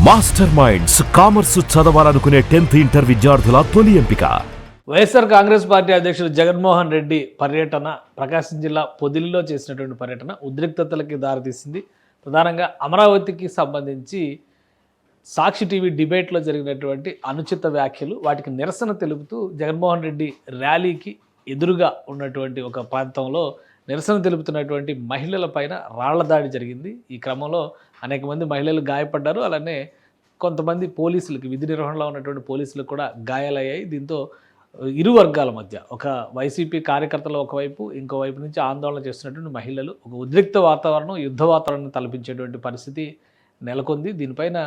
Master minds commerce చదవాలనుకునే 10th inter విద్యార్థుల తొలి ఎంపిక. వైఎస్ఆర్ కాంగ్రెస్ పార్టీ అధ్యక్షుడు జగన్మోహన్ రెడ్డి పర్యటన ప్రకాశం జిల్లా పొదిలిలో చేసినటువంటి పర్యటన ఉద్రిక్తతలకి దారితీసింది. ప్రధానంగా అమరావతికి సంబంధించి సాక్షి టీవీ డిబేట్లో జరిగినటువంటి అనుచిత వ్యాఖ్యలు, వాటికి నిరసన తెలుపుతూ జగన్మోహన్ రెడ్డి ర్యాలీకి ఎదురుగా ఉన్నటువంటి ఒక ప్రాంతంలో నిరసన తెలుపుతున్నటువంటి మహిళల పైన రాళ్ల దాడి జరిగింది. ఈ క్రమంలో అనేక మంది మహిళలు గాయపడ్డారు. అలానే కొంతమంది పోలీసులకి, విధి నిర్వహణలో ఉన్నటువంటి పోలీసులకు కూడా గాయాలయ్యాయి. దీంతో ఇరు వర్గాల మధ్య, ఒక వైసీపీ కార్యకర్తలు ఒకవైపు, ఇంకో వైపు నుంచి ఆందోళన చేస్తున్నటువంటి మహిళలు, ఒక ఉద్రిక్త వాతావరణం, యుద్ధ వాతావరణం తలపించేటువంటి పరిస్థితి నెలకొంది. దీనిపైన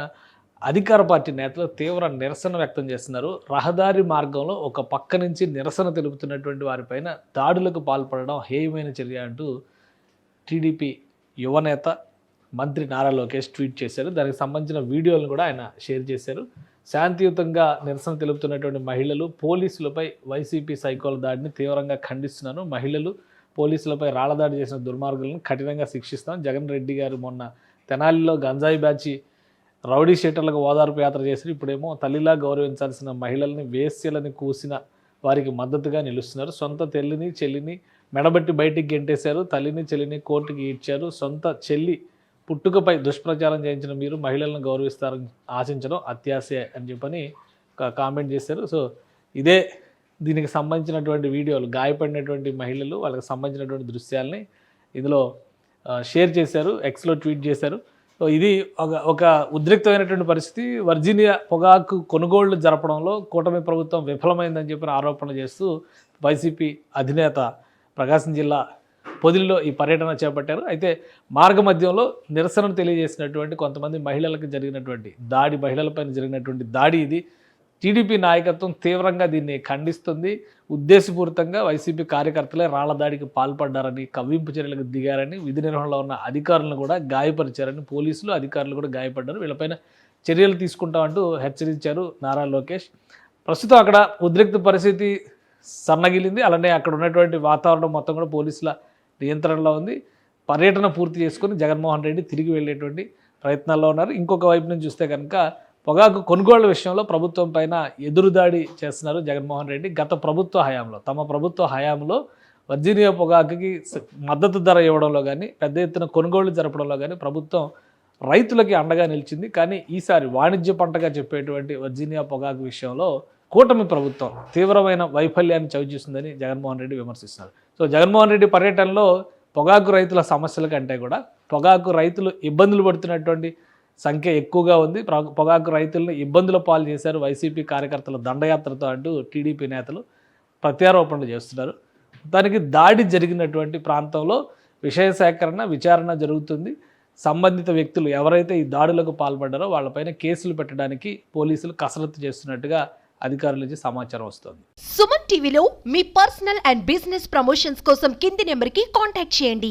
అధికార పార్టీ నేతలు తీవ్ర నిరసన వ్యక్తం చేస్తున్నారు. రహదారి మార్గంలో ఒక పక్క నుంచి నిరసన తెలుపుతున్నటువంటి వారిపైన దాడులకు పాల్పడడం హేయమైన చర్య అంటూ టీడీపీ యువనేత మంత్రి నారా లోకేష్ ట్వీట్ చేశారు. దానికి సంబంధించిన వీడియోలను కూడా ఆయన షేర్ చేశారు. శాంతియుతంగా నిరసన తెలుపుతున్నటువంటి మహిళలు పోలీసులపై వైసీపీ సైకోల దాడిని తీవ్రంగా ఖండిస్తున్నారు. మహిళలు పోలీసులపై రాళ్లదాడి చేసిన దుర్మార్గులను కఠినంగా శిక్షిస్తాం. జగన్ రెడ్డి గారు మొన్న తెనాలిలో గంజాయి బ్యాచి రౌడీ షీటర్లకు ఓదార్పు యాత్ర చేసి ఇప్పుడేమో తల్లిలా గౌరవించాల్సిన మహిళల్ని వేశ్యలని కూసిన వారికి మద్దతుగా నిలుస్తున్నారు. సొంత తల్లిని చెల్లిని మెడబట్టి బయటికి గెంటేశారు. తల్లిని చెల్లిని కోర్టుకి ఇచ్చారు. సొంత చెల్లి పుట్టుకపై దుష్ప్రచారం చేయించిన మీరు మహిళలను గౌరవిస్తారని ఆశించడం అత్యాశే అని చెప్పని కామెంట్ చేశారు. సో ఇదే దీనికి సంబంధించినటువంటి వీడియోలు, గాయపడినటువంటి మహిళలు, వాళ్ళకి సంబంధించినటువంటి దృశ్యాలని ఇందులో షేర్ చేశారు, ఎక్స్లో ట్వీట్ చేశారు. సో ఇది ఒక ఉద్రిక్తమైనటువంటి పరిస్థితి. వర్జీనియా పొగాకు కొనుగోళ్లు జరపడంలో కూటమి ప్రభుత్వం విఫలమైందని చెప్పిన ఆరోపణలు చేస్తూ వైసీపీ అధినేత ప్రకాశం జిల్లా పొదిలిలో ఈ పర్యటన చేపట్టారు. అయితే మార్గ మధ్యంలో నిరసనను తెలియజేసినటువంటి కొంతమంది మహిళలకు జరిగినటువంటి దాడి, మహిళలపైన జరిగినటువంటి దాడి ఇది. టీడీపీ నాయకత్వం తీవ్రంగా దీన్ని ఖండిస్తుంది. ఉద్దేశపూరితంగా వైసీపీ కార్యకర్తలే రాళ్ల దాడికి పాల్పడ్డారని, కవ్వింపు చర్యలకు దిగారని, విధి నిర్వహణలో ఉన్న అధికారులను కూడా గాయపరిచారని, పోలీసులు అధికారులు కూడా గాయపడ్డారు, వీళ్ళపైన చర్యలు తీసుకుంటామంటూ హెచ్చరించారు నారా లోకేష్. ప్రస్తుతం అక్కడ ఉద్రిక్త పరిస్థితి సన్నగిలింది. అలానే అక్కడ ఉన్నటువంటి వాతావరణం మొత్తం కూడా పోలీసుల నియంత్రణలో ఉంది. పర్యటన పూర్తి చేసుకుని జగన్మోహన్ రెడ్డి తిరిగి వెళ్ళేటువంటి ప్రయత్నాల్లో ఉన్నారు. ఇంకొక వైపు నుంచి చూస్తే కనుక పొగాకు కొనుగోళ్ల విషయంలో ప్రభుత్వం పైన ఎదురుదాడి చేస్తున్నారు జగన్మోహన్ రెడ్డి. గత ప్రభుత్వ హయాంలో, తమ ప్రభుత్వ హయాంలో వర్జీనియా పొగాకుకి మద్దతు ధర ఇవ్వడంలో కానీ, పెద్ద ఎత్తున కొనుగోళ్లు జరపడంలో కానీ ప్రభుత్వం రైతులకి అండగా నిలిచింది. కానీ ఈసారి వాణిజ్య పంటగా చెప్పేటువంటి వర్జీనియా పొగాకు విషయంలో కూటమి ప్రభుత్వం తీవ్రమైన వైఫల్యాన్ని చవిచూస్తుందని జగన్మోహన్ రెడ్డి విమర్శిస్తున్నారు. సో జగన్మోహన్ రెడ్డి పర్యటనలో పొగాకు రైతుల సమస్యల కంటే కూడా పొగాకు రైతులు ఇబ్బందులు పడుతున్నటువంటి సంఖ్య ఎక్కువగా ఉంది. పొగాకు రైతులను ఇబ్బందుల పాలు చేశారు వైసీపీ కార్యకర్తల దండయాత్రతో అంటూ టీడీపీ నేతలు ప్రత్యారోపణలు చేస్తున్నారు. దానికి దాడి జరిగినటువంటి ప్రాంతంలో విషయ సేకరణ, విచారణ జరుగుతుంది. సంబంధిత వ్యక్తులు ఎవరైతే ఈ దాడులకు పాల్పడ్డారో వాళ్ళపైన కేసులు పెట్టడానికి పోలీసులు కసరత్తు చేస్తున్నట్టుగా అధికారుల నుంచి సమాచారం వస్తుంది. సుమన్ టీవీలో మీ పర్సనల్ అండ్ బిజినెస్ ప్రమోషన్స్ కోసం కింది నెంబర్కి కాంటాక్ట్ చేయండి.